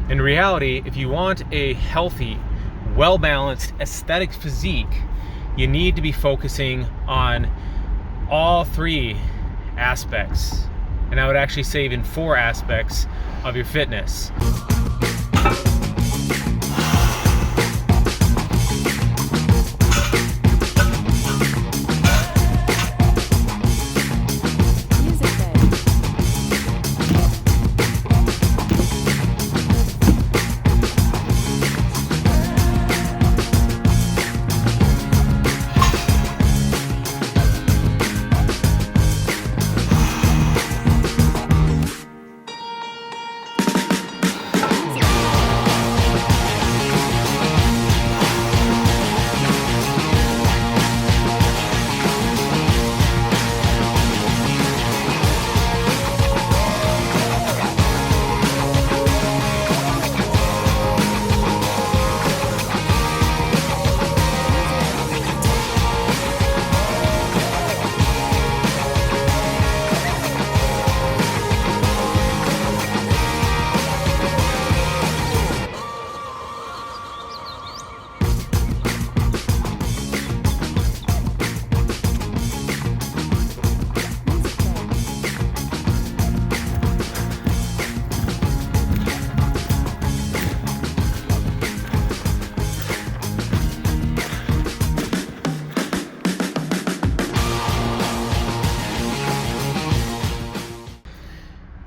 In reality, if you want a healthy, well-balanced, aesthetic physique, you need to be focusing on all three aspects. And I would actually say even 4 aspects of your fitness.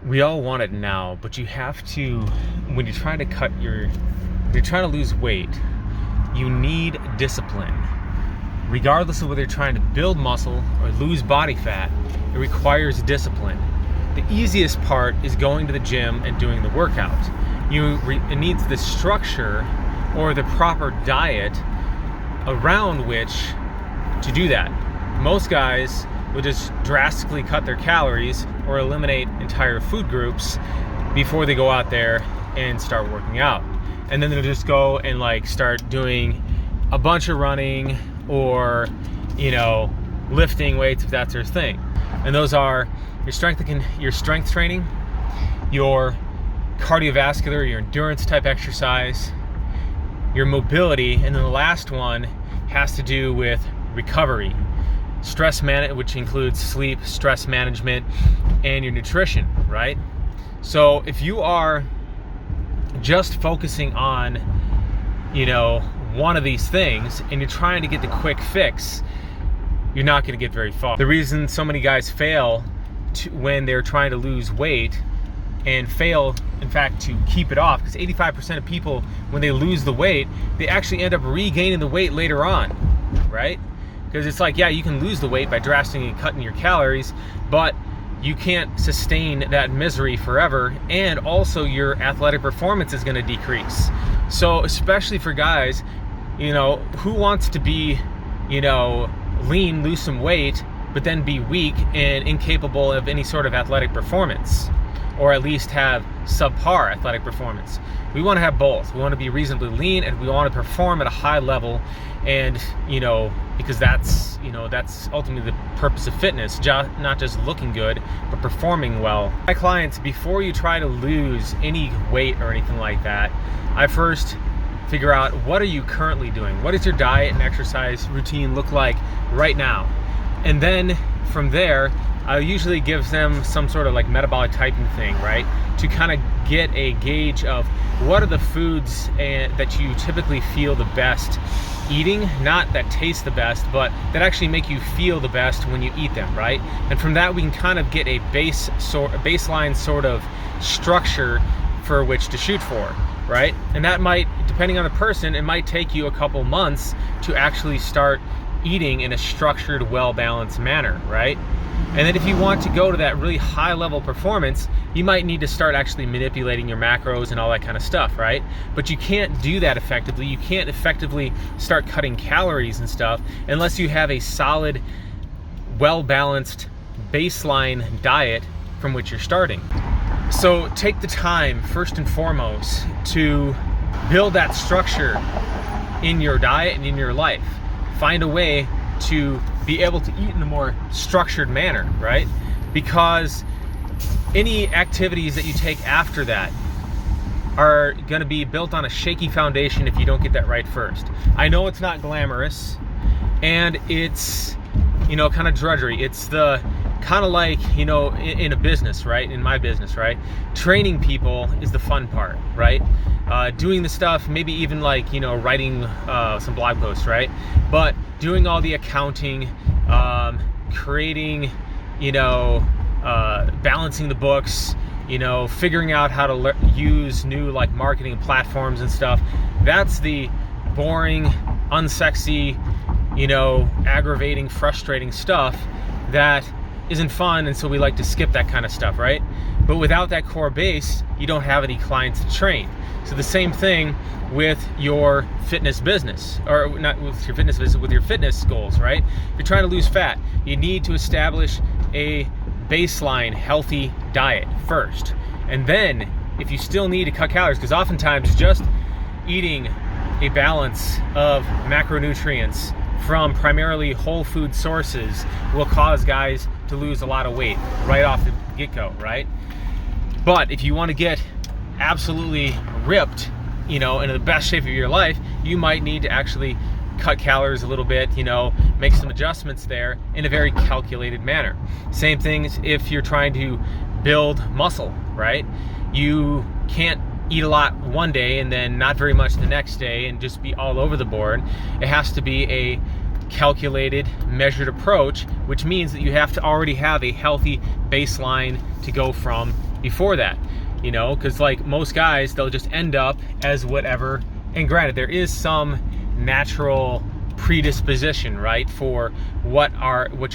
We all want it now, but you have to, when you're trying to lose weight, you need discipline. Regardless of whether you're trying to build muscle or lose body fat, it requires discipline. The easiest part is going to the gym and doing the workout. It needs the structure or the proper diet around which to do that. Most guys will just drastically cut their calories or eliminate entire food groups before they go out there and start working out. And then they'll just go and like start doing a bunch of running or, lifting weights if that's their thing. And those are your strength training, your cardiovascular, your endurance type exercise, your mobility, and then the last one has to do with recovery. Stress management, which includes sleep, stress management, and your nutrition, right? So if you are just focusing on, one of these things and you're trying to get the quick fix, you're not going to get very far. The reason so many guys fail when they're trying to lose weight and fail, in fact, to keep it off, because 85% of people, when they lose the weight, they actually end up regaining the weight later on, right? Because it's like, yeah, you can lose the weight by drastically cutting your calories, but you can't sustain that misery forever, and also your athletic performance is going to decrease. So especially for guys, who wants to be, lean, lose some weight, but then be weak and incapable of any sort of athletic performance, or at least have subpar athletic performance? We want to have both. We want to be reasonably lean and we want to perform at a high level, and because that's ultimately the purpose of fitness, not just looking good, but performing well. My clients, before you try to lose any weight or anything like that, I first figure out, what are you currently doing? What does your diet and exercise routine look like right now? And then from there, I usually give them some sort of like metabolic typing thing, right? To kind of get a gauge of what are the foods that you typically feel the best eating, not that taste the best, but that actually make you feel the best when you eat them, right? And from that, we can kind of get a baseline sort of structure for which to shoot for, right? And that might, depending on the person, it might take you a couple months to actually start eating in a structured, well-balanced manner, right? And then if you want to go to that really high level performance, you might need to start actually manipulating your macros and all that kind of stuff, right? But you can't do that effectively. You can't effectively start cutting calories and stuff unless you have a solid, well-balanced baseline diet from which you're starting. So take the time, first and foremost, to build that structure in your diet and in your life. Find a way to be able to eat in a more structured manner, right? Because any activities that you take after that are going to be built on a shaky foundation if you don't get that right first. I know it's not glamorous, and it's, you know, kind of drudgery. It's the kind of like, you know, in a business, right? In my business, right? Training people is the fun part, right? Doing the stuff, maybe even like, you know, writing some blog posts, right? But doing all the accounting, creating, you know, balancing the books, you know, figuring out how to use new like marketing platforms and stuff. That's the boring, unsexy, you know, aggravating, frustrating stuff that isn't fun, and so we like to skip that kind of stuff, right? But without that core base, you don't have any clients to train. So the same thing with your fitness business, or not with your fitness business, with your fitness goals, right? If you're trying to lose fat, you need to establish a baseline healthy diet first. And then if you still need to cut calories, because oftentimes just eating a balance of macronutrients from primarily whole food sources will cause guys to lose a lot of weight right off the get-go, right? But if you want to get absolutely ripped, you know, in the best shape of your life, you might need to actually cut calories a little bit, you know, make some adjustments there in a very calculated manner. Same thing if you're trying to build muscle, right? You can't eat a lot one day and then not very much the next day and just be all over the board. It has to be a calculated, measured approach, which means that you have to already have a healthy baseline to go from before that, you know, because like most guys, they'll just end up as whatever. And granted, there is some natural predisposition, right, for what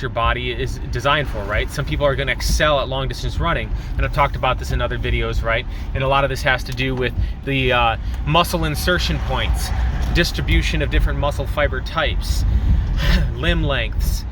your body is designed for, right? Some people are going to excel at long distance running, and I've talked about this in other videos, right? And a lot of this has to do with the muscle insertion points, distribution of different muscle fiber types, limb lengths,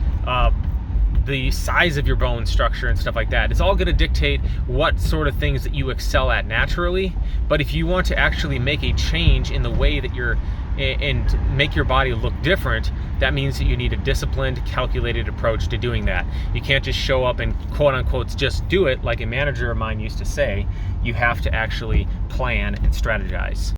the size of your bone structure and stuff like that. It's all going to dictate what sort of things that you excel at naturally. But if you want to actually make a change in the way that you're and make your body look different, that means that you need a disciplined, calculated approach to doing that. You can't just show up and quote unquote just do it like a manager of mine used to say. You have to actually plan and strategize.